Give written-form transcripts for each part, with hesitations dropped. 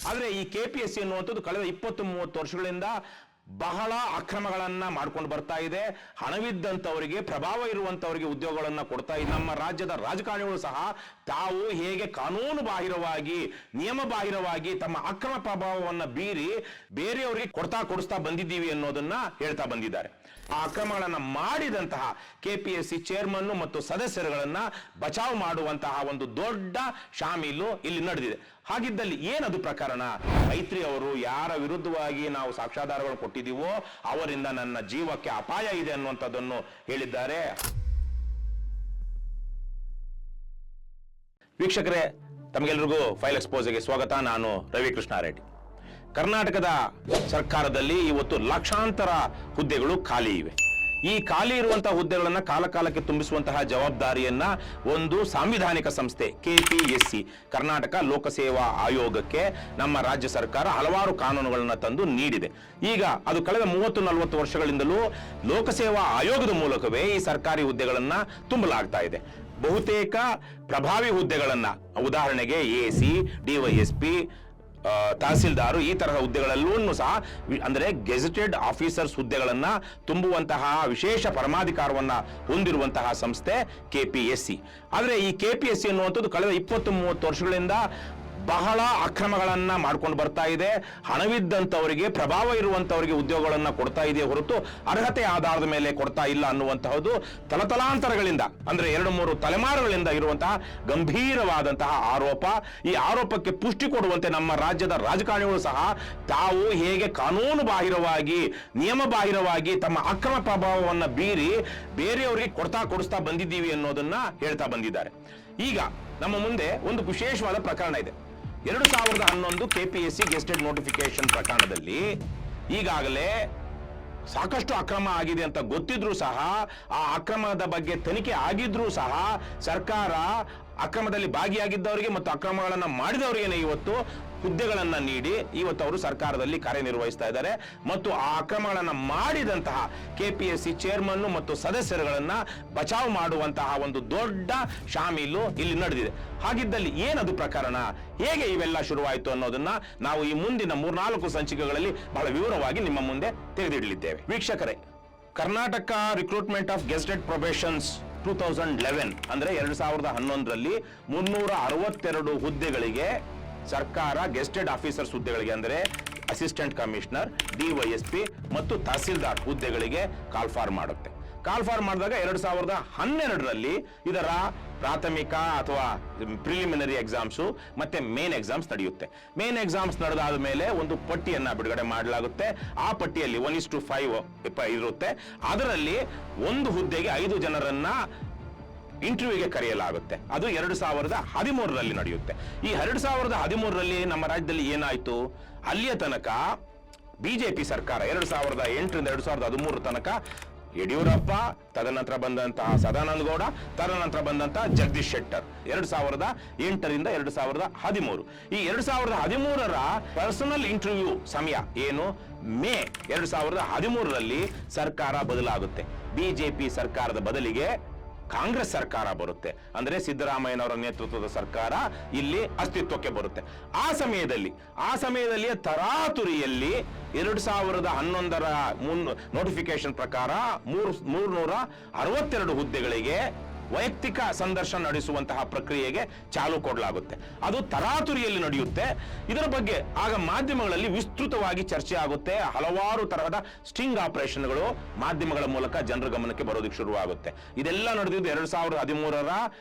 ಆದರೆ ಈ ಕೆಪಿಎಸ್ಸಿ ಅನ್ನುವಂಥದ್ದು ಕಳೆದ 20-30 ವರ್ಷಗಳಿಂದ ಬಹಳ ಅಕ್ರಮಗಳನ್ನ ಮಾಡ್ಕೊಂಡು ಬರ್ತಾ ಇದೆ. ಹಣವಿದ್ದಂಥವರಿಗೆ, ಪ್ರಭಾವ ಇರುವಂತವರಿಗೆ ಉದ್ಯೋಗಗಳನ್ನ ಕೊಡ್ತಾ ಇದೆ. ನಮ್ಮ ರಾಜ್ಯದ ರಾಜಕಾರಣಿಗಳು ಸಹ ತಾವು ಹೇಗೆ ಕಾನೂನು ಬಾಹಿರವಾಗಿ, ನಿಯಮ ಬಾಹಿರವಾಗಿ ತಮ್ಮ ಅಕ್ರಮ ಪ್ರಭಾವವನ್ನ ಬೀರಿ ಬೇರೆಯವರಿಗೆ ಕೊಡಿಸ್ತಾ ಬಂದಿದ್ದೀವಿ ಅನ್ನೋದನ್ನ ಹೇಳ್ತಾ ಬಂದಿದ್ದಾರೆ. ಆ ಅಕ್ರಮಗಳನ್ನ ಮಾಡಿದಂತಹ ಕೆಪಿಎಸ್ಸಿ ಚೇರ್ಮನ್ ಮತ್ತು ಸದಸ್ಯರುಗಳನ್ನ ಬಚಾವ್ ಮಾಡುವಂತಹ ಒಂದು ದೊಡ್ಡ ಶಾಮೀಲು ಇಲ್ಲಿ ನಡೆದಿದೆ. ಹಾಗಿದ್ದಲ್ಲಿ ಏನದು ಪ್ರಕರಣ? ಮೈತ್ರಿ ಅವರು ಯಾರ ವಿರುದ್ಧವಾಗಿ ನಾವು ಸಾಕ್ಷ್ಯಾಧಾರಗಳು ಕೊಟ್ಟಿದ್ದೀವೋ ಅವರಿಂದ ನನ್ನ ಜೀವಕ್ಕೆ ಅಪಾಯ ಇದೆ ಅನ್ನುವಂಥದ್ದನ್ನು ಹೇಳಿದ್ದಾರೆ. ವೀಕ್ಷಕರೇ, ತಮಗೆಲ್ಲರಿಗೂ ಫೈಲ್ ಎಕ್ಸ್ಪೋಸ್ಗೆ ಸ್ವಾಗತ. ನಾನು ರವಿಕೃಷ್ಣ ರೆಡ್ಡಿ. ಕರ್ನಾಟಕದ ಸರ್ಕಾರದಲ್ಲಿ ಇವತ್ತು ಲಕ್ಷಾಂತರ ಹುದ್ದೆಗಳು ಖಾಲಿ ಇವೆ. ಈ ಖಾಲಿ ಇರುವಂತಹ ಹುದ್ದೆಗಳನ್ನ ಕಾಲಕಾಲಕ್ಕೆ ತುಂಬಿಸುವಂತಹ ಜವಾಬ್ದಾರಿಯನ್ನ ಒಂದು ಸಾಂವಿಧಾನಿಕ ಸಂಸ್ಥೆ ಕೆಪಿಎಸ್ಸಿ, ಕರ್ನಾಟಕ ಲೋಕಸೇವಾ ಆಯೋಗಕ್ಕೆ ನಮ್ಮ ರಾಜ್ಯ ಸರ್ಕಾರ ಹಲವಾರು ಕಾನೂನುಗಳನ್ನ ತಂದು ನೀಡಿದೆ. ಈಗ ಅದು ಕಳೆದ 30-40 ವರ್ಷಗಳಿಂದಲೂ ಲೋಕಸೇವಾ ಆಯೋಗದ ಮೂಲಕವೇ ಈ ಸರ್ಕಾರಿ ಹುದ್ದೆಗಳನ್ನ ತುಂಬಲಾಗ್ತಾ ಇದೆ. ಬಹುತೇಕ ಪ್ರಭಾವಿ ಹುದ್ದೆಗಳನ್ನ, ಉದಾಹರಣೆಗೆ ಎಸಿ, ಡಿವೈಎಸ್ಪಿ, ತಹಸೀಲ್ದಾರು, ಈ ತರಹ ಹುದ್ದೆಗಳಲ್ಲೂ ಸಹ ಅಂದ್ರೆ ಗೆಜೆಟೆಡ್ ಆಫೀಸರ್ಸ್ ಹುದ್ದೆಗಳನ್ನ ತುಂಬುವಂತಹ ವಿಶೇಷ ಪರಮಾಧಿಕಾರವನ್ನ ಹೊಂದಿರುವಂತಹ ಸಂಸ್ಥೆ ಕೆಪಿಎಸ್ಸಿ. ಆದ್ರೆ ಈ ಕೆಪಿಎಸ್ಸಿ ಅನ್ನುವಂಥದ್ದು ಕಳೆದ 20-30 ವರ್ಷಗಳಿಂದ ಬಹಳ ಅಕ್ರಮಗಳನ್ನ ಮಾಡ್ಕೊಂಡು ಬರ್ತಾ ಇದೆ. ಹಣವಿದ್ದಂಥವರಿಗೆ, ಪ್ರಭಾವ ಇರುವಂತವರಿಗೆ ಉದ್ಯೋಗಗಳನ್ನ ಕೊಡ್ತಾ ಇದೆ ಹೊರತು ಅರ್ಹತೆ ಆಧಾರದ ಮೇಲೆ ಕೊಡ್ತಾ ಇಲ್ಲ ಅನ್ನುವಂತಹದ್ದು ತಲತಲಾಂತರಗಳಿಂದ, ಅಂದ್ರೆ 2-3 ತಲೆಮಾರುಗಳಿಂದ ಇರುವಂತಹ ಗಂಭೀರವಾದಂತಹ ಆರೋಪ. ಈ ಆರೋಪಕ್ಕೆ ಪುಷ್ಟಿ ಕೊಡುವಂತೆ ನಮ್ಮ ರಾಜ್ಯದ ರಾಜಕಾರಣಿಗಳು ಸಹ ತಾವು ಹೇಗೆ ಕಾನೂನು ಬಾಹಿರವಾಗಿ, ನಿಯಮ ಬಾಹಿರವಾಗಿ ತಮ್ಮ ಅಕ್ರಮ ಪ್ರಭಾವವನ್ನ ಬೀರಿ ಬೇರೆಯವರಿಗೆ ಕೊಡಿಸ್ತಾ ಬಂದಿದ್ದೀವಿ ಅನ್ನೋದನ್ನ ಹೇಳ್ತಾ ಬಂದಿದ್ದಾರೆ. ಈಗ ನಮ್ಮ ಮುಂದೆ ಒಂದು ವಿಶೇಷವಾದ ಪ್ರಕರಣ ಇದೆ. 2011 ಕೆಪಿಎಸ್ಸಿ ಗೆಸ್ಟೆಡ್ ನೋಟಿಫಿಕೇಶನ್ ಪ್ರಕರಣದಲ್ಲಿ ಈಗಾಗಲೇ ಸಾಕಷ್ಟು ಅಕ್ರಮ ಆಗಿದೆ ಅಂತ ಗೊತ್ತಿದ್ರೂ ಸಹ, ಆ ಅಕ್ರಮದ ಬಗ್ಗೆ ತನಿಖೆ ಆಗಿದ್ರೂ ಸಹ ಸರ್ಕಾರ ಅಕ್ರಮದಲ್ಲಿ ಭಾಗಿಯಾಗಿದ್ದವರಿಗೆ ಮತ್ತು ಅಕ್ರಮಗಳನ್ನ ಮಾಡಿದವರಿಗೆ ಇವತ್ತು ಹುದ್ದೆಗಳನ್ನ ನೀಡಿ ಇವತ್ತು ಅವರು ಸರ್ಕಾರದಲ್ಲಿ ಕಾರ್ಯನಿರ್ವಹಿಸ್ತಾ ಇದ್ದಾರೆ. ಮತ್ತು ಆ ಅಕ್ರಮಗಳನ್ನ ಮಾಡಿದಂತಹ ಕೆಪಿಎಸ್ಸಿ ಚೇರ್ಮನ್ ಮತ್ತು ಸದಸ್ಯರುಗಳನ್ನ ಬಚಾವ್ ಮಾಡುವಂತಹ ಒಂದು ದೊಡ್ಡ ಶಾಮೀಲು ಇಲ್ಲಿ ನಡೆದಿದೆ. ಹಾಗಿದ್ದಲ್ಲಿ ಏನದು ಪ್ರಕರಣ, ಹೇಗೆ ಇವೆಲ್ಲ ಶುರುವಾಯಿತು ಅನ್ನೋದನ್ನ ನಾವು ಈ ಮುಂದಿನ 3-4 ಸಂಚಿಕೆಗಳಲ್ಲಿ ಬಹಳ ವಿವರವಾಗಿ ನಿಮ್ಮ ಮುಂದೆ ತೆಗೆದಿಡಲಿದ್ದೇವೆ. ವೀಕ್ಷಕರೇ, ಕರ್ನಾಟಕ ರಿಕ್ರೂಟ್ಮೆಂಟ್ ಆಫ್ ಗೆಸ್ಟೆಡ್ ಪ್ರೊಬೇಷನ್ಸ್ 2011 ಅಂದ್ರೆ 2011ರಲ್ಲಿ 362 ಹುದ್ದೆಗಳಿಗೆ ಸರ್ಕಾರ ಗೆಸ್ಟೆಡ್ ಆಫೀಸರ್ಸ್ ಹುದ್ದೆಗಳಿಗೆ, ಅಂದರೆ ಅಸಿಸ್ಟೆಂಟ್ ಕಮಿಷನರ್, ಡಿವೈಎಸ್ಪಿ ಮತ್ತು ತಹಸೀಲ್ದಾರ್ ಹುದ್ದೆಗಳಿಗೆ ಕಾಲ್ಫಾರ್ ಮಾಡುತ್ತೆ. ಕಾಲ್ಫಾರ್ ಮಾಡಿದಾಗ 2012ರಲ್ಲಿ ಇದರ ಪ್ರಾಥಮಿಕ ಅಥವಾ ಪ್ರಿಲಿಮಿನರಿ ಎಕ್ಸಾಮ್ಸು ಮತ್ತೆ ಮೇನ್ ಎಕ್ಸಾಮ್ಸ್ ನಡೆಯುತ್ತೆ. ಮೇನ್ ಎಕ್ಸಾಮ್ಸ್ ನಡೆದಾದ ಮೇಲೆ ಒಂದು ಪಟ್ಟಿಯನ್ನ ಬಿಡುಗಡೆ ಮಾಡಲಾಗುತ್ತೆ. ಆ ಪಟ್ಟಿಯಲ್ಲಿ 1:5 ಇರುತ್ತೆ. ಅದರಲ್ಲಿ ಒಂದು ಹುದ್ದೆಗೆ 5 ಜನರನ್ನ ಇಂಟರ್ವ್ಯೂಗೆ ಕರೆಯಲಾಗುತ್ತೆ. ಅದು 2013ರಲ್ಲಿ ನಡೆಯುತ್ತೆ. ಈ 2013ರಲ್ಲಿ ನಮ್ಮ ರಾಜ್ಯದಲ್ಲಿ ಏನಾಯ್ತು, ಅಲ್ಲಿಯ ತನಕ ಬಿಜೆಪಿ ಸರ್ಕಾರ 2008ರಿಂದ 2013 ತನಕ ಯಡಿಯೂರಪ್ಪ, ತದನಂತರ ಬಂದಂತಹ ಸದಾನಂದ ಗೌಡ, ತದನಂತರ ಬಂದಂತಹ ಜಗದೀಶ್ ಶೆಟ್ಟರ್ 2008ರಿಂದ 2013. ಈ 2013ರ ಪರ್ಸನಲ್ ಇಂಟರ್ವ್ಯೂ ಸಮಯ ಏನು, ಮೇ 2013ರಲ್ಲಿ ಸರ್ಕಾರ ಬದಲಾಗುತ್ತೆ. ಬಿಜೆಪಿ ಸರ್ಕಾರದ ಬದಲಿಗೆ ಕಾಂಗ್ರೆಸ್ ಸರ್ಕಾರ ಬರುತ್ತೆ. ಅಂದ್ರೆ ಸಿದ್ದರಾಮಯ್ಯನವರ ನೇತೃತ್ವದ ಸರ್ಕಾರ ಇಲ್ಲಿ ಅಸ್ತಿತ್ವಕ್ಕೆ ಬರುತ್ತೆ. ಆ ಸಮಯದಲ್ಲಿ ತರಾತುರಿಯಲ್ಲಿ 2011ರ ನೋಟಿಫಿಕೇಶನ್ ಪ್ರಕಾರ 362 ಹುದ್ದೆಗಳಿಗೆ ವೈಯಕ್ತಿಕ ಸಂದರ್ಶನ ನಡೆಸುವಂತಹ ಪ್ರಕ್ರಿಯೆಗೆ ಚಾಲು ಕೊಡಲಾಗುತ್ತೆ. ಅದು ತರಾತುರಿಯಲ್ಲಿ ನಡೆಯುತ್ತೆ. ಇದರ ಬಗ್ಗೆ ಆಗ ಮಾಧ್ಯಮಗಳಲ್ಲಿ ವಿಸ್ತೃತವಾಗಿ ಚರ್ಚೆ ಆಗುತ್ತೆ. ಹಲವಾರು ತರಹದ ಸ್ಟಿಂಗ್ ಆಪರೇಷನ್ಗಳು ಮಾಧ್ಯಮಗಳ ಮೂಲಕ ಜನರ ಗಮನಕ್ಕೆ ಬರೋದಕ್ಕೆ ಶುರುವಾಗುತ್ತೆ. ಇದೆಲ್ಲ ನಡೆದಿದ್ದು 2013ರ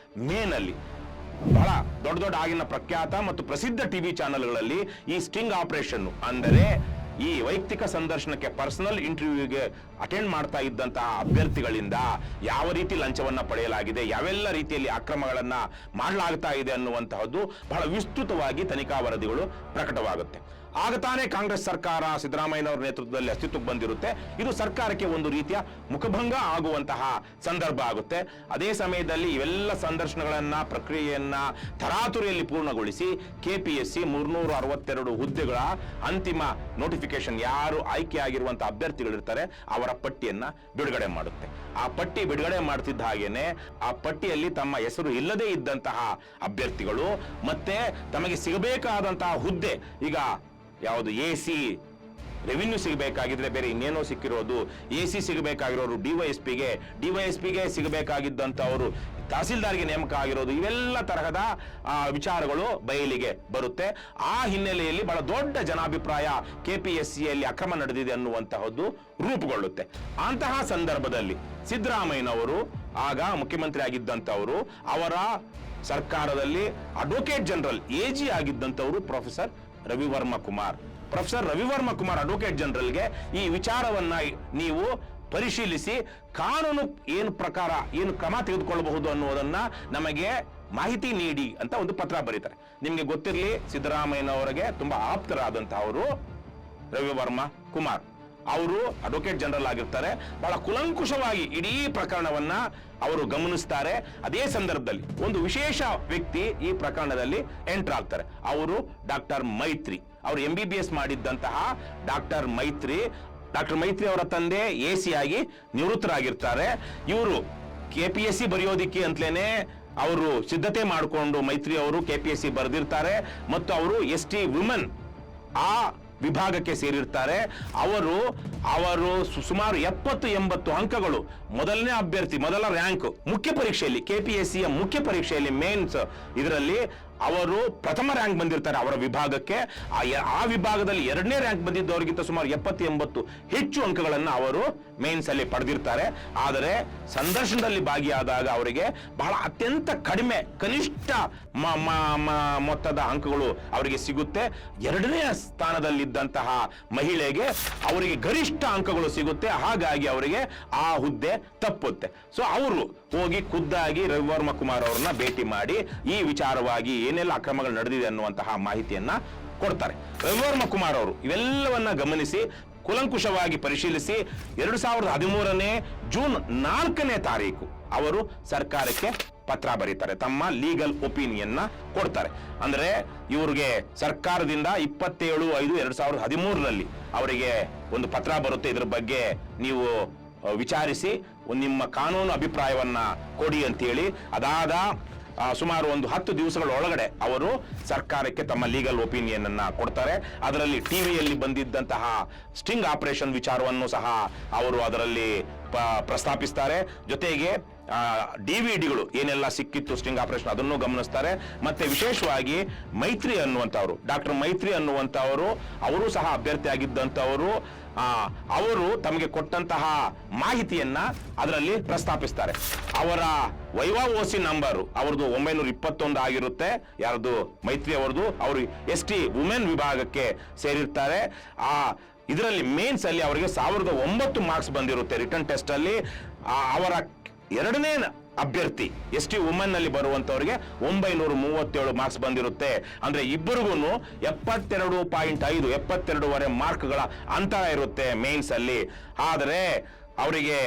ಮೇನಲ್ಲಿ. ಬಹಳ ದೊಡ್ಡ ಆಗಿನ ಪ್ರಖ್ಯಾತ ಮತ್ತು ಪ್ರಸಿದ್ಧ ಟಿವಿ ಚಾನೆಲ್ಗಳಲ್ಲಿ ಈ ಸ್ಟಿಂಗ್ ಆಪರೇಷನ್, ಅಂದರೆ ಈ ವೈಯಕ್ತಿಕ ಸಂದರ್ಶನಕ್ಕೆ, ಪರ್ಸನಲ್ ಇಂಟರ್ವ್ಯೂಗೆ ಅಟೆಂಡ್ ಮಾಡ್ತಾ ಇದ್ದಂತಹ ಅಭ್ಯರ್ಥಿಗಳಿಂದ ಯಾವ ರೀತಿ ಲಂಚವನ್ನ ಪಡೆಯಲಾಗಿದೆ, ಯಾವೆಲ್ಲ ರೀತಿಯಲ್ಲಿ ಅಕ್ರಮಗಳನ್ನ ಮಾಡಲಾಗ್ತಾ ಇದೆ ಅನ್ನುವಂತಹದ್ದು ಬಹಳ ವಿಸ್ತೃತವಾಗಿ ತನಿಖಾ ವರದಿಗಳು ಪ್ರಕಟವಾಗುತ್ತೆ. ಆಗ ತಾನೇ ಕಾಂಗ್ರೆಸ್ ಸರ್ಕಾರ ಸಿದ್ದರಾಮಯ್ಯನವರ ನೇತೃತ್ವದಲ್ಲಿ ಅಸ್ತಿತ್ವಕ್ಕೆ ಬಂದಿರುತ್ತೆ. ಇದು ಸರ್ಕಾರಕ್ಕೆ ಒಂದು ರೀತಿಯ ಮುಖಭಂಗ ಆಗುವಂತಹ ಸಂದರ್ಭ ಆಗುತ್ತೆ. ಅದೇ ಸಮಯದಲ್ಲಿ ಇವೆಲ್ಲ ಸಂದರ್ಶನಗಳನ್ನ ಪ್ರಕ್ರಿಯೆಯನ್ನ ತರಾತುರಿಯಲ್ಲಿ ಪೂರ್ಣಗೊಳಿಸಿ KPSC 362 ಹುದ್ದೆಗಳ ಅಂತಿಮ ನೋಟಿಫಿಕೇಶನ್, ಯಾರು ಆಯ್ಕೆಯಾಗಿರುವಂತಹ ಅಭ್ಯರ್ಥಿಗಳಿರ್ತಾರೆ ಅವರ ಪಟ್ಟಿಯನ್ನ ಬಿಡುಗಡೆ ಮಾಡುತ್ತೆ. ಆ ಪಟ್ಟಿ ಬಿಡುಗಡೆ ಮಾಡ್ತಿದ್ದ ಹಾಗೇನೆ ಆ ಪಟ್ಟಿಯಲ್ಲಿ ತಮ್ಮ ಹೆಸರು ಇಲ್ಲದೇ ಇದ್ದಂತಹ ಅಭ್ಯರ್ಥಿಗಳು ಮತ್ತೆ ತಮಗೆ ಸಿಗಬೇಕಾದಂತಹ ಹುದ್ದೆ, ಈಗ ಯಾವುದು AC ರೆವಿನ್ಯೂ ಸಿಗಬೇಕಾಗಿದ್ರೆ ಬೇರೆ ಇನ್ನೇನೋ ಸಿಕ್ಕಿರೋದು, AC ಸಿಗಬೇಕಾಗಿರೋರು ಡಿವೈಎಸ್ಪಿಗೆ ಸಿಗಬೇಕಾಗಿದ್ದಂಥವರು ತಹಸೀಲ್ದಾರ್ಗೆ ನೇಮಕ ಆಗಿರೋದು, ಇವೆಲ್ಲ ತರಹದ ವಿಚಾರಗಳು ಬಯಲಿಗೆ ಬರುತ್ತೆ. ಆ ಹಿನ್ನೆಲೆಯಲ್ಲಿ ಬಹಳ ದೊಡ್ಡ ಜನಾಭಿಪ್ರಾಯ KPSCಯಲ್ಲಿ ಅಕ್ರಮ ನಡೆದಿದೆ ಅನ್ನುವಂತಹದ್ದು ರೂಪುಗೊಳ್ಳುತ್ತೆ. ಅಂತಹ ಸಂದರ್ಭದಲ್ಲಿ ಸಿದ್ದರಾಮಯ್ಯನವರು ಆಗ ಮುಖ್ಯಮಂತ್ರಿ ಆಗಿದ್ದಂಥವರು, ಅವರ ಸರ್ಕಾರದಲ್ಲಿ ಅಡ್ವೊಕೇಟ್ ಜನರಲ್ AG ಆಗಿದ್ದಂಥವರು ಪ್ರೊಫೆಸರ್ ರವಿವರ್ಮ ಕುಮಾರ್ ಅಡ್ವೊಕೇಟ್ ಜನರಲ್ಗೆ ಈ ವಿಚಾರವನ್ನ ನೀವು ಪರಿಶೀಲಿಸಿ ಕಾನೂನು ಏನು ಪ್ರಕಾರ ಏನು ಕ್ರಮ ತೆಗೆದುಕೊಳ್ಳಬಹುದು ಅನ್ನೋದನ್ನ ನಮಗೆ ಮಾಹಿತಿ ನೀಡಿ ಅಂತ ಒಂದು ಪತ್ರ ಬರೀತಾರೆ. ನಿಮ್ಗೆ ಗೊತ್ತಿರಲಿ, ಸಿದ್ದರಾಮಯ್ಯನವರಿಗೆ ತುಂಬಾ ಆಪ್ತರಾದಂತಹವರು ರವಿವರ್ಮ ಕುಮಾರ್ ಅವರು ಅಡ್ವೊಕೇಟ್ ಜನರಲ್ ಆಗಿರ್ತಾರೆ. ಬಹಳ ಕುಲಂಕುಷವಾಗಿ ಇಡೀ ಪ್ರಕರಣವನ್ನ ಅವರು ಗಮನಿಸ್ತಾರೆ. ಅದೇ ಸಂದರ್ಭದಲ್ಲಿ ಒಂದು ವಿಶೇಷ ವ್ಯಕ್ತಿ ಈ ಪ್ರಕರಣದಲ್ಲಿ ಎಂಟರ್ ಆಗ್ತಾರೆ. ಅವರು ಡಾಕ್ಟರ್ ಮೈತ್ರಿ, ಅವರು MBBS ಮಾಡಿದ್ದಂತಹ ಡಾಕ್ಟರ್ ಮೈತ್ರಿ ಅವರ ತಂದೆ AC ಆಗಿ ನಿವೃತ್ತರಾಗಿರ್ತಾರೆ. ಇವರು KPSC ಬರೆಯೋದಿಕ್ಕೆ ಅಂತಲೇನೆ ಅವರು ಸಿದ್ಧತೆ ಮಾಡಿಕೊಂಡು ಮೈತ್ರಿ ಅವರು KPSC ಬರೆದಿರ್ತಾರೆ ಮತ್ತು ಅವರು ST ವುಮೆನ್ ಆ ವಿಭಾಗಕ್ಕೆ ಸೇರಿರ್ತಾರೆ. ಅವರು ಸುಮಾರು 70-80 ಅಂಕಗಳು, ಮೊದಲನೇ ಅಭ್ಯರ್ಥಿ, ಮೊದಲ ರ್ಯಾಂಕ್ ಮುಖ್ಯ ಪರೀಕ್ಷೆಯಲ್ಲಿ, KPSCಯ ಮುಖ್ಯ ಪರೀಕ್ಷೆಯಲ್ಲಿ ಮೇನ್ಸ್ ಇದರಲ್ಲಿ ಅವರು ಪ್ರಥಮ ರ್ಯಾಂಕ್ ಬಂದಿರ್ತಾರೆ ಅವರ ವಿಭಾಗಕ್ಕೆ. ಆ ವಿಭಾಗದಲ್ಲಿ ಎರಡನೇ ರ್ಯಾಂಕ್ ಬಂದಿದ್ದವರಿಗಿಂತ ಸುಮಾರು 70-80 ಹೆಚ್ಚು ಅಂಕಗಳನ್ನು ಅವರು ಮೇನ್ಸ್ ಅಲ್ಲಿ ಪಡೆದಿರ್ತಾರೆ. ಆದರೆ ಸಂದರ್ಶನದಲ್ಲಿ ಭಾಗಿಯಾದಾಗ ಅವರಿಗೆ ಬಹಳ ಅತ್ಯಂತ ಕಡಿಮೆ, ಕನಿಷ್ಠ ಮೊತ್ತದ ಅಂಕಗಳು ಅವರಿಗೆ ಸಿಗುತ್ತೆ. ಎರಡನೇ ಸ್ಥಾನದಲ್ಲಿದ್ದಂತಹ ಮಹಿಳೆಗೆ ಅವರಿಗೆ ಗರಿಷ್ಠ ಅಂಕಗಳು ಸಿಗುತ್ತೆ. ಹಾಗಾಗಿ ಅವರಿಗೆ ಆ ಹುದ್ದೆ ತಪ್ಪುತ್ತೆ. ಸೊ ಅವರು ಹೋಗಿ ಖುದ್ದಾಗಿ ರವಿವರ್ಮ ಕುಮಾರ್ ಅವರನ್ನ ಭೇಟಿ ಮಾಡಿ ಈ ವಿಚಾರವಾಗಿ ಏನೆಲ್ಲ ಅಕ್ರಮಗಳು ನಡೆದಿದೆ ಅನ್ನುವಂತಹ ಮಾಹಿತಿಯನ್ನ ಕೊಡ್ತಾರೆ. ರವಿವರ್ಮ ಕುಮಾರ್ ಅವರು ಇವೆಲ್ಲವನ್ನ ಗಮನಿಸಿ ಕುಲಂಕುಷವಾಗಿ ಪರಿಶೀಲಿಸಿ 2013 ಜೂನ್ 4ನೇ ತಾರೀಕು ಅವರು ಸರ್ಕಾರಕ್ಕೆ ಪತ್ರ ಬರೀತಾರೆ, ತಮ್ಮ ಲೀಗಲ್ ಒಪಿನಿಯನ್ ಕೊಡ್ತಾರೆ. ಅಂದ್ರೆ ಇವ್ರಿಗೆ ಸರ್ಕಾರದಿಂದ 27/5/2013 ಅವರಿಗೆ ಒಂದು ಪತ್ರ ಬರುತ್ತೆ. ಇದ್ರ ಬಗ್ಗೆ ನೀವು ವಿಚಾರಿಸಿ ನಿಮ್ಮ ಕಾನೂನು ಅಭಿಪ್ರಾಯವನ್ನ ಕೊಡಿ ಅಂತೇಳಿ. ಅದಾದ ಸುಮಾರು ಒಂದು 10 ದಿವಸಗಳ ಒಳಗಡೆ ಅವರು ಸರ್ಕಾರಕ್ಕೆ ತಮ್ಮ ಲೀಗಲ್ ಒಪಿನಿಯನ್ ಅನ್ನ ಕೊಡ್ತಾರೆ. ಅದರಲ್ಲಿ ಟಿವಿಯಲ್ಲಿ ಬಂದಿದ್ದಂತಹ ಸ್ಟಿಂಗ್ ಆಪರೇಷನ್ ವಿಚಾರವನ್ನು ಸಹ ಅವರು ಅದರಲ್ಲಿ ಪ್ರಸ್ತಾಪಿಸ್ತಾರೆ. ಜೊತೆಗೆ DVD ಏನೆಲ್ಲ ಸಿಕ್ಕಿತ್ತು ಸ್ಟಿಂಗ್ ಆಪರೇಷನ್ ಅದನ್ನು ಗಮನಿಸ್ತಾರೆ. ಮತ್ತೆ ವಿಶೇಷವಾಗಿ ಮೈತ್ರಿ ಅನ್ನುವಂಥವ್ರು, ಡಾಕ್ಟರ್ ಮೈತ್ರಿ ಅನ್ನುವಂಥವರು, ಅವರು ಸಹ ಅಭ್ಯರ್ಥಿ ಆಗಿದ್ದಂಥವರು, ಅವರು ತಮಗೆ ಕೊಟ್ಟಂತಹ ಮಾಹಿತಿಯನ್ನ ಅದರಲ್ಲಿ ಪ್ರಸ್ತಾಪಿಸ್ತಾರೆ. ಅವರ ವೈವಾ OC ನಂಬರ್ ಅವ್ರದ್ದು 921 ಆಗಿರುತ್ತೆ, ಯಾರದು ಮೈತ್ರಿ ಅವರದು. ಅವರು ST ವುಮೆನ್ ವಿಭಾಗಕ್ಕೆ ಸೇರಿರ್ತಾರೆ. ಇದರಲ್ಲಿ ಮೇನ್ಸ್ ಅಲ್ಲಿ ಅವರಿಗೆ 1009 ಮಾರ್ಕ್ಸ್ ಬಂದಿರುತ್ತೆ ರಿಟರ್ನ್ ಟೆಸ್ಟ್ ಅಲ್ಲಿ. ಅವರ ಎರಡನೇ ಅಭ್ಯರ್ಥಿ ST ವುಮೆನ್ ನಲ್ಲಿ ಬರುವಂತವರಿಗೆ 937 ಮಾರ್ಕ್ಸ್ ಬಂದಿರುತ್ತೆ. ಅಂದ್ರೆ ಇಬ್ಬರಿಗೂ 72.5 72.5 ಮಾರ್ಕ್ಗಳ ಅಂತರ ಇರುತ್ತೆ ಮೇನ್ಸ್ ಅಲ್ಲಿ. ಆದರೆ ಅವರಿಗೆ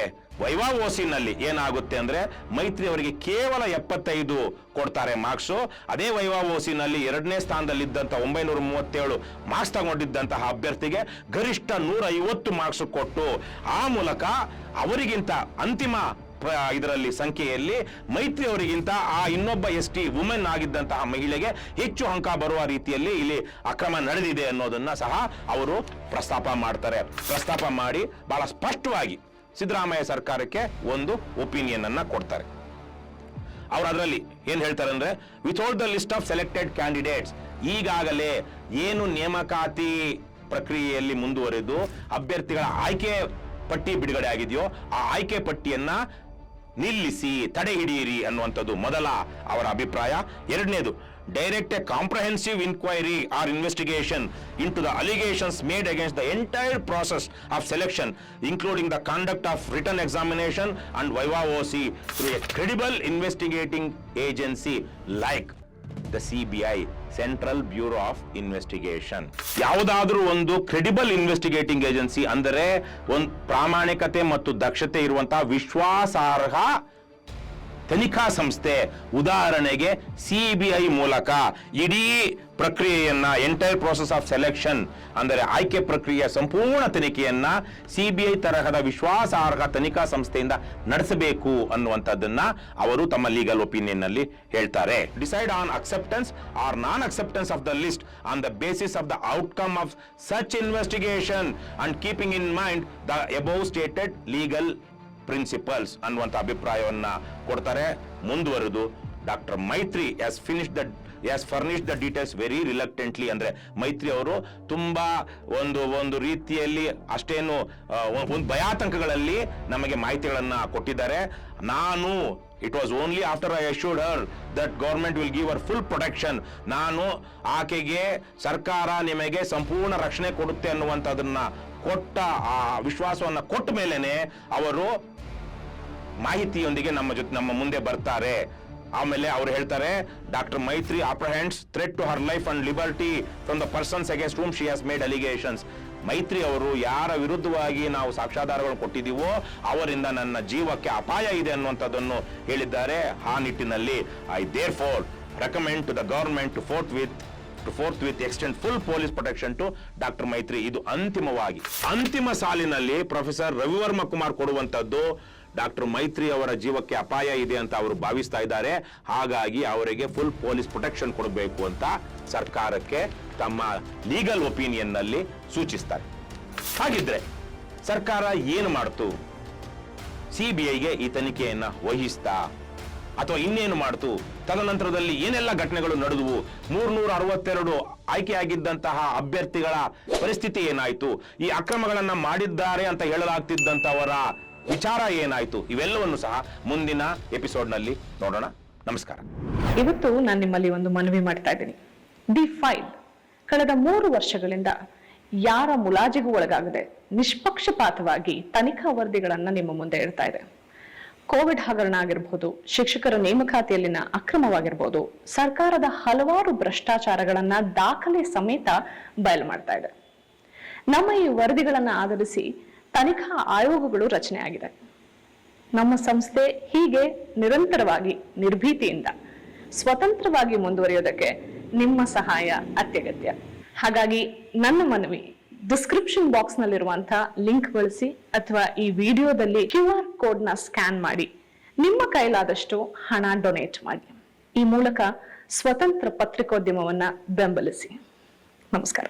ವೈವಾ OC ನಲ್ಲಿ ಏನಾಗುತ್ತೆ ಅಂದ್ರೆ ಮೈತ್ರಿ ಅವರಿಗೆ ಕೇವಲ 75 ಕೊಡ್ತಾರೆ ಮಾರ್ಕ್ಸ್. ಅದೇ ವೈವಾ OC ನಲ್ಲಿ ಎರಡನೇ ಸ್ಥಾನದಲ್ಲಿದ್ದಂತ 937 ಮಾರ್ಕ್ಸ್ ತಗೊಂಡಿದ್ದಂತಹ ಅಭ್ಯರ್ಥಿಗೆ ಗರಿಷ್ಠ 150 ಮಾರ್ಕ್ಸ್ ಕೊಟ್ಟು ಆ ಮೂಲಕ ಅವರಿಗಿಂತ ಅಂತಿಮ ಇದರಲ್ಲಿ ಸಂಖ್ಯೆಯಲ್ಲಿ ಮೈತ್ರಿ ಅವರಿಗಿಂತ ಆ ಇನ್ನೊಬ್ಬ ST ವುಮೆನ್ ಆಗಿದ್ದಂತಹ ಮಹಿಳೆಗೆ ಹೆಚ್ಚು ಅಂಕ ಬರುವ ರೀತಿಯಲ್ಲಿ ಇಲ್ಲಿ ಅಕ್ರಮ ನಡೆದಿದೆ ಅನ್ನೋದನ್ನ ಸಹ ಅವರು ಪ್ರಸ್ತಾಪ ಮಾಡ್ತಾರೆ. ಪ್ರಸ್ತಾಪ ಮಾಡಿ ಬಹಳ ಸ್ಪಷ್ಟವಾಗಿ ಸಿದ್ದರಾಮಯ್ಯ ಸರ್ಕಾರಕ್ಕೆ ಒಂದು ಒಪಿನಿಯನ್ ಅನ್ನ ಕೊಡ್ತಾರೆ. ಅವರು ಅದರಲ್ಲಿ ಏನ್ ಹೇಳ್ತಾರೆ ಅಂದ್ರೆ, without the list of selected candidates, ಈಗಾಗಲೇ ಏನು ನೇಮಕಾತಿ ಪ್ರಕ್ರಿಯೆಯಲ್ಲಿ ಮುಂದುವರೆದು ಅಭ್ಯರ್ಥಿಗಳ ಆಯ್ಕೆ ಪಟ್ಟಿ ಬಿಡುಗಡೆ ಆಗಿದೆಯೋ ಆ ಆಯ್ಕೆ ಪಟ್ಟಿಯನ್ನ ನಿಲ್ಲಿಸಿ, ತಡೆ ಹಿಡಿಯಿರಿ ಅನ್ನುವಂಥದ್ದು ಮೊದಲ ಅವರ ಅಭಿಪ್ರಾಯ. ಎರಡನೇದು, direct a comprehensive inquiry or investigation into the allegations made against the entire process of selection including the conduct of written examination and viva OC through a credible investigating agency like the CBI central bureau of investigation. ಯಾವುದಾದ್ರೂ ಒಂದು credible investigating agency ಅಂದರೆ ಒಂದು ಪ್ರಾಮಾಣಿಕತೆ ಮತ್ತು ದಕ್ಷತೆ ಇರುವಂತಹ ವಿಶ್ವಾಸಾರ್ಹ ತನಿಖಾ ಸಂಸ್ಥೆ, ಉದಾಹರಣೆಗೆ ಸಿಬಿಐ ಮೂಲಕ ಇಡೀ ಪ್ರಕ್ರಿಯೆಯನ್ನ, ಎಂಟೈರ್ ಪ್ರೋಸೆಸ್ ಆಫ್ ಸೆಲೆಕ್ಷನ್ ಅಂದರೆ ಆಯ್ಕೆ ಪ್ರಕ್ರಿಯೆಯ ಸಂಪೂರ್ಣ ತನಿಖೆಯನ್ನ ಸಿಬಿಐ ತರಹದ ವಿಶ್ವಾಸಾರ್ಹ ತನಿಖಾ ಸಂಸ್ಥೆಯಿಂದ ನಡೆಸಬೇಕು ಅನ್ನುವಂಥದ್ದನ್ನ ಅವರು ತಮ್ಮ ಲೀಗಲ್ ಒಪಿನಿಯನ್ ನಲ್ಲಿ ಹೇಳ್ತಾರೆ. Decide on acceptance or non acceptance of the list on the basis of the outcome of such investigation and keeping in mind the above stated legal principles ಅನ್ನುವಂಥ ಅಭಿಪ್ರಾಯವನ್ನ ಕೊಡ್ತಾರೆ. ಮುಂದುವರೆದು ಡಾಕ್ಟರ್ ಮೈತ್ರಿ has furnished the details very reluctantly. ಅಂದ್ರೆ ಮೈತ್ರಿ ಅವರು ತುಂಬಾ ಒಂದು ರೀತಿಯಲ್ಲಿ ಅಷ್ಟೇನು ಒಂದು ಭಯಾತಂಕಗಳಲ್ಲಿ ನಮಗೆ ಮಾಹಿತಿಗಳನ್ನ ಕೊಟ್ಟಿದ್ದಾರೆ. ನಾನು it was only after I assured her that government will give her full protection, ನಾನು ಆಕೆಗೆ ಸರ್ಕಾರ ನಿಮಗೆ ಸಂಪೂರ್ಣ ರಕ್ಷಣೆ ಕೊಡುತ್ತೆ ಅನ್ನುವಂಥದ್ದನ್ನ ಕೊಟ್ಟ ಆ ವಿಶ್ವಾಸವನ್ನ ಕೊಟ್ಟ ಮೇಲೇನೆ ಅವರು ಮಾಹಿತಿಯೊಂದಿಗೆ ನಮ್ಮ ಮುಂದೆ ಬರ್ತಾರೆ. ಆಮೇಲೆ ಅವರು ಹೇಳ್ತಾರೆ, doctor Maitri apprehends threat to her life and liberty from the persons against whom she has made allegations. Maitri ಅವರು ಯಾರ ವಿರುದ್ಧವಾಗಿ ನಾವು ಸಾಕ್ಷ್ಯಾಧಾರಗಳು ಕೊಟ್ಟಿದ್ದೀವೋ ಅವರಿಂದ ನನ್ನ ಜೀವಕ್ಕೆ ಅಪಾಯ ಇದೆ ಅನ್ನುವಂಥದ್ದನ್ನು ಹೇಳಿದ್ದಾರೆ. ಆ ನಿಟ್ಟಿನಲ್ಲಿ I therefore recommend to the government to forthwith extend full police protection to doctor Maitri. ಇದು ಅಂತಿಮ ಸಾಲಿನಲ್ಲಿ ಪ್ರೊಫೆಸರ್ ರವಿವರ್ಮ ಕುಮಾರ್ ಕೊಡುವಂತದ್ದು ಡಾಕ್ಟರ್ ಮೈತ್ರಿ ಅವರ ಜೀವಕ್ಕೆ ಅಪಾಯ ಇದೆ ಅಂತ ಅವರು ಭಾವಿಸ್ತಾ ಇದ್ದಾರೆ. ಹಾಗಾಗಿ ಅವರಿಗೆ ಫುಲ್ ಪೊಲೀಸ್ ಪ್ರೊಟೆಕ್ಷನ್ ಕೊಡಬೇಕು ಅಂತ ಸರ್ಕಾರಕ್ಕೆ ತಮ್ಮ ಲೀಗಲ್ ಒಪಿನಿಯನ್ ನಲ್ಲಿ ಸೂಚಿಸ್ತಾರೆ. ಹಾಗಿದ್ರೆ ಸರ್ಕಾರ ಏನು ಮಾಡ್ತು? ಸಿಬಿಐಗೆ ಈ ತನಿಖೆಯನ್ನ ವಹಿಸ್ತಾ ಅಥವಾ ಇನ್ನೇನು ಮಾಡ್ತು? ತದನಂತರದಲ್ಲಿ ಏನೆಲ್ಲ ಘಟನೆಗಳು ನಡೆದವು? 362 ಆಯ್ಕೆಯಾಗಿದ್ದಂತಹ ಅಭ್ಯರ್ಥಿಗಳ ಪರಿಸ್ಥಿತಿ ಏನಾಯ್ತು? ಈ ಅಕ್ರಮಗಳನ್ನ ಮಾಡಿದ್ದಾರೆ ಅಂತ ಹೇಳಲಾಗ್ತಿದ್ದಂತವರ ವಿಚಾರ ಏನಾಯ್ತು? ಇವೆಲ್ಲವನ್ನು ಸಹ ಮುಂದಿನ ಎಪಿಸೋಡ್ ನಲ್ಲಿ ನೋಡೋಣ. ನಮಸ್ಕಾರ. ಇವತ್ತು ನಾನು ನಿಮ್ಮಲ್ಲಿ ಒಂದು ಮನವಿ ಮಾಡ್ತಾ ಇದ್ದೀನಿ. ದಿ ಫೈಲ್ ಕಳೆದ 3 ವರ್ಷಗಳಿಂದ ಯಾರ ಮುಲಾಜಿಗೂ ಒಳಗಾಗದೆ ನಿಷ್ಪಕ್ಷಪಾತವಾಗಿ ತನಿಖಾ ವರದಿಗಳನ್ನ ನಿಮ್ಮ ಮುಂದೆ ಇಡ್ತಾ ಇದೆ. ಕೋವಿಡ್ ಹಗರಣ ಆಗಿರಬಹುದು, ಶಿಕ್ಷಕರ ನೇಮಕಾತಿಯಲ್ಲಿನ ಅಕ್ರಮವಾಗಿರ್ಬೋದು, ಸರ್ಕಾರದ ಹಲವಾರು ಭ್ರಷ್ಟಾಚಾರಗಳನ್ನ ದಾಖಲೆ ಸಮೇತ ಬಯಲು ಮಾಡ್ತಾ ಇದೆ. ನಮ್ಮ ಈ ವರದಿಗಳನ್ನ ಆಧರಿಸಿ ತನಿಖಾ ಆಯೋಗಗಳು ರಚನೆ ಆಗಿದೆ. ನಮ್ಮ ಸಂಸ್ಥೆ ಹೀಗೆ ನಿರಂತರವಾಗಿ ನಿರ್ಭೀತಿಯಿಂದ ಸ್ವತಂತ್ರವಾಗಿ ಮುಂದುವರಿಯೋದಕ್ಕೆ ನಿಮ್ಮ ಸಹಾಯ ಅತ್ಯಗತ್ಯ. ಹಾಗಾಗಿ ನನ್ನ ಮನವಿ, ಡಿಸ್ಕ್ರಿಪ್ಷನ್ ಬಾಕ್ಸ್ ನಲ್ಲಿರುವಂತಹ ಲಿಂಕ್ ಬಳಸಿ ಅಥವಾ ಈ ವಿಡಿಯೋದಲ್ಲಿ QR ಕೋಡ್ ನ ಸ್ಕ್ಯಾನ್ ಮಾಡಿ ನಿಮ್ಮ ಕೈಲಾದಷ್ಟು ಹಣ ಡೊನೇಟ್ ಮಾಡಿ. ಈ ಮೂಲಕ ಸ್ವತಂತ್ರ ಪತ್ರಿಕೋದ್ಯಮವನ್ನ ಬೆಂಬಲಿಸಿ. ನಮಸ್ಕಾರ.